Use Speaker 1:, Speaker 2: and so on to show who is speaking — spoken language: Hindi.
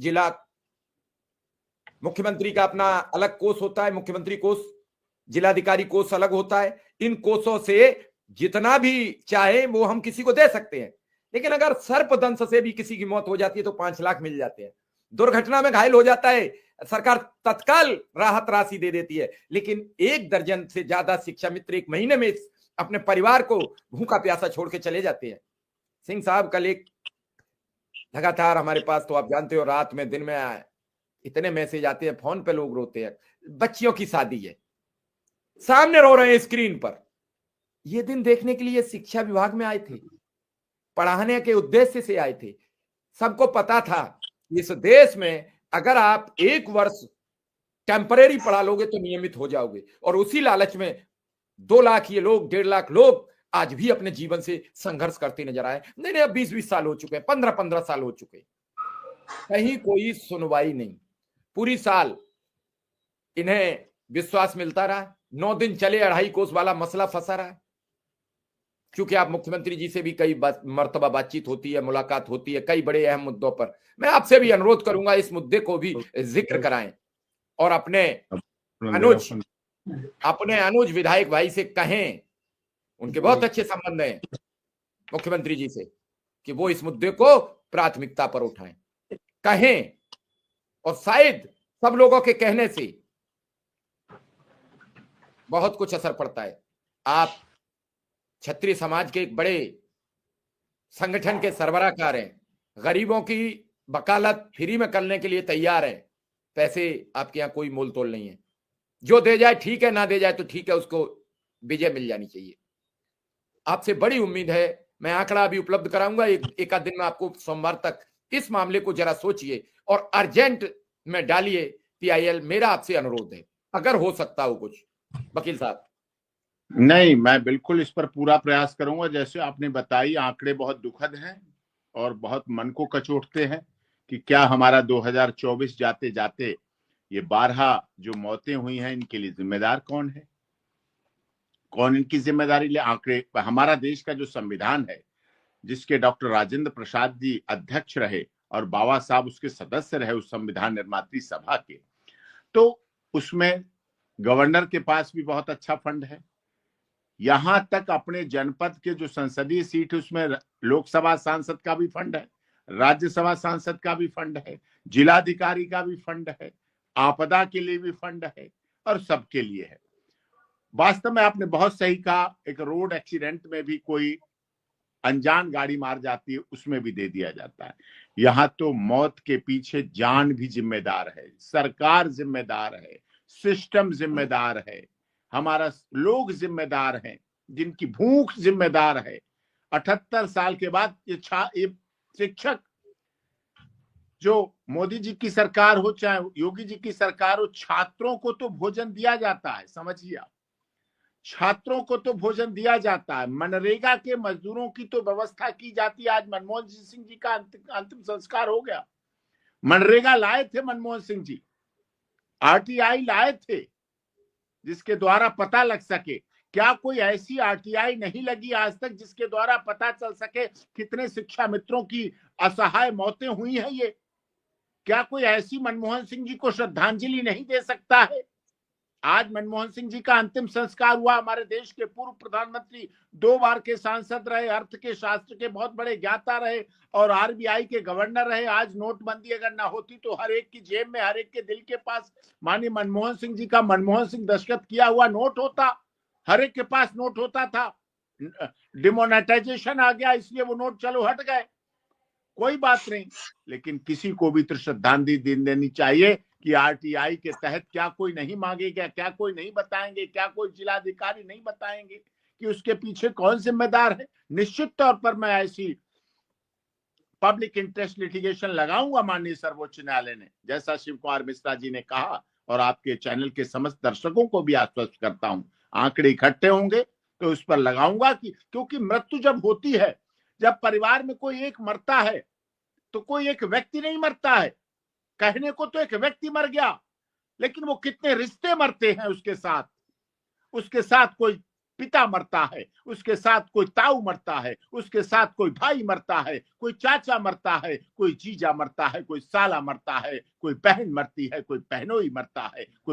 Speaker 1: जिला मुख्यमंत्री का अपना अलग कोष होता है, मुख्यमंत्री कोष, जिलाधिकारी कोष अलग होता है। इन कोषों से जितना भी चाहे वो हम किसी को दे सकते हैं, लेकिन अगर सर्पदंश से भी किसी की मौत हो जाती है तो 5 लाख मिल जाते हैं। दुर्घटना में घायल हो जाता है, सरकार तत्काल राहत राशि दे देती है। लेकिन 1 दर्जन से ज्यादा शिक्षा मित्र 1 महीने में अपने परिवार को भूखा प्यासा छोड़ के चले जाते हैं। सिंह साहब कल एक लगातार हमारे पास, तो आप जानते हो रात में दिन में इतने मैसेज आते हैं, फोन पे लोग रोते हैं। बच्चियों की शादी है, सामने रो रहे हैं स्क्रीन पर। ये दिन देखने के लिए शिक्षा विभाग में आए थे, पढ़ाने के उद्देश्य से आए थे। सबको पता था इस देश में अगर आप 1 वर्ष टेम्परेरी पढ़ा लोगे तो नियमित हो जाओगे, और उसी लालच में 2 लाख ये लोग, 1.5 लाख लोग आज भी अपने जीवन से संघर्ष करते नजर आए। नहीं, अब 20-20 साल हो चुके हैं, 15-15 साल हो चुके, कहीं कोई सुनवाई नहीं। पूरी साल इन्हें विश्वास मिलता रहा, 9 दिन चले 2.5 कोस वाला मसला फंसा रहा। क्योंकि आप मुख्यमंत्री जी से भी कई मर्तबा बातचीत होती है, मुलाकात होती है कई बड़े अहम मुद्दों पर। मैं आपसे भी अनुरोध करूंगा इस मुद्दे को भी जिक्र कराएं और अपने अनुज विधायक भाई से कहें, उनके बहुत अच्छे संबंध हैं मुख्यमंत्री जी से, कि वो इस मुद्दे को प्राथमिकता पर उठाएं, कहें। और शायद सब लोगों के कहने से बहुत कुछ असर पड़ता है। आप क्षत्रिय समाज के एक बड़े संगठन के सरबराहकार हैं, गरीबों की वकालत फ्री में करने के लिए तैयार है। पैसे आपके यहाँ कोई मोल तोल नहीं है, जो दे जाए ठीक है, ना दे जाए तो ठीक है, उसको विजय मिल जानी चाहिए। आपसे बड़ी उम्मीद है, मैं आंकड़ा अभी उपलब्ध कराऊंगा एक आध दिन में आपको, सोमवार तक इस मामले को जरा सोचिए और अर्जेंट में डालिए PIL। मेरा आपसे अनुरोध है, अगर हो सकता हो कुछ। वकील साहब।
Speaker 2: नहीं, मैं बिल्कुल इस पर पूरा प्रयास करूंगा। जैसे आपने बताई, आंकड़े बहुत दुखद हैं और बहुत मन को कचोटते हैं कि क्या हमारा 2024 जाते जाते ये 12 जो मौतें हुई हैं, इनके लिए जिम्मेदार कौन है, कौन इनकी जिम्मेदारी ले। आंकड़े, हमारा देश का जो संविधान है, जिसके डॉक्टर राजेंद्र प्रसाद जी अध्यक्ष रहे और बाबा साहब उसके सदस्य रहे उस संविधान निर्मात्री सभा के, तो उसमें गवर्नर के पास भी बहुत अच्छा फंड है। यहां तक अपने जनपद के जो संसदीय सीट है उसमें लोकसभा सांसद का भी फंड है, राज्यसभा सांसद का भी फंड है, जिलाधिकारी का भी फंड है, आपदा के लिए भी फंड है और सबके लिए है। वास्तव में आपने बहुत सही कहा, एक रोड एक्सीडेंट में भी कोई अनजान गाड़ी मार जाती है, उसमें भी दे दिया जाता है। यहाँ तो मौत के पीछे जान भी जिम्मेदार है, सरकार जिम्मेदार है, सिस्टम जिम्मेदार है, हमारा लोग जिम्मेदार हैं, जिनकी भूख जिम्मेदार है। 78 साल के बाद ये शिक्षक, जो मोदी जी की सरकार हो चाहे योगी जी की सरकार हो, छात्रों को तो भोजन दिया जाता है, समझिए आप, छात्रों को तो भोजन दिया जाता है। मनरेगा के मजदूरों की तो व्यवस्था की जाती है। आज मनमोहन सिंह जी का अंतिम संस्कार हो गया। मनरेगा लाए थे मनमोहन सिंह जी, RTI लाए थे जिसके द्वारा पता लग सके। क्या कोई ऐसी RTI नहीं लगी आज तक जिसके द्वारा पता चल सके कितने शिक्षा मित्रों की असहाय मौतें हुई हैं? ये क्या कोई ऐसी मनमोहन सिंह जी को श्रद्धांजलि नहीं दे सकता है? आज मनमोहन सिंह जी का अंतिम संस्कार हुआ। हमारे देश के पूर्व प्रधानमंत्री, 2 बार के सांसद रहे, अर्थ के शास्त्र के बहुत बड़े ज्ञाता रहे और RBI के गवर्नर रहे। आज नोटबंदी अगर ना होती तो हर एक की जेब में, हर एक के दिल के पास माननीय मनमोहन सिंह जी का मनमोहन सिंह दस्तखत किया हुआ नोट होता, हर एक के पास नोट होता था। डिमोनेटाइजेशन आ गया, इसलिए वो नोट चलो हट गए, कोई बात नहीं। लेकिन किसी को भी तो श्रद्धांजलि देनी चाहिए कि RTI के तहत क्या कोई नहीं मांगेगा, क्या कोई नहीं बताएंगे, क्या कोई जिलाधिकारी नहीं बताएंगे कि उसके पीछे कौन जिम्मेदार है? निश्चित तौर पर मैं ऐसी पब्लिक इंटरेस्ट लिटिगेशन लगाऊंगा माननीय सर्वोच्च न्यायालय ने, जैसा शिव कुमार मिश्रा जी ने कहा, और आपके चैनल के समस्त दर्शकों को भी आश्वस्त करता हूं, आंकड़े इकट्ठे होंगे तो उस पर लगाऊंगा कि, क्योंकि मृत्यु जब होती है, जब परिवार में कोई एक मरता है तो कोई एक व्यक्ति नहीं मरता है। कहने को तो एक व्यक्ति मर गया, लेकिन वो कितने रिश्ते मरते हैं उसके साथ कोई पिता मरता है, उसके साथ कोई ताऊ मरता है, उसके साथ कोई भाई मरता है, कोई चाचा मरता है, कोई जीजा मरता है, कोई साला मरता है, कोई बहन मरती है, कोई बहनोई मरता है, कोई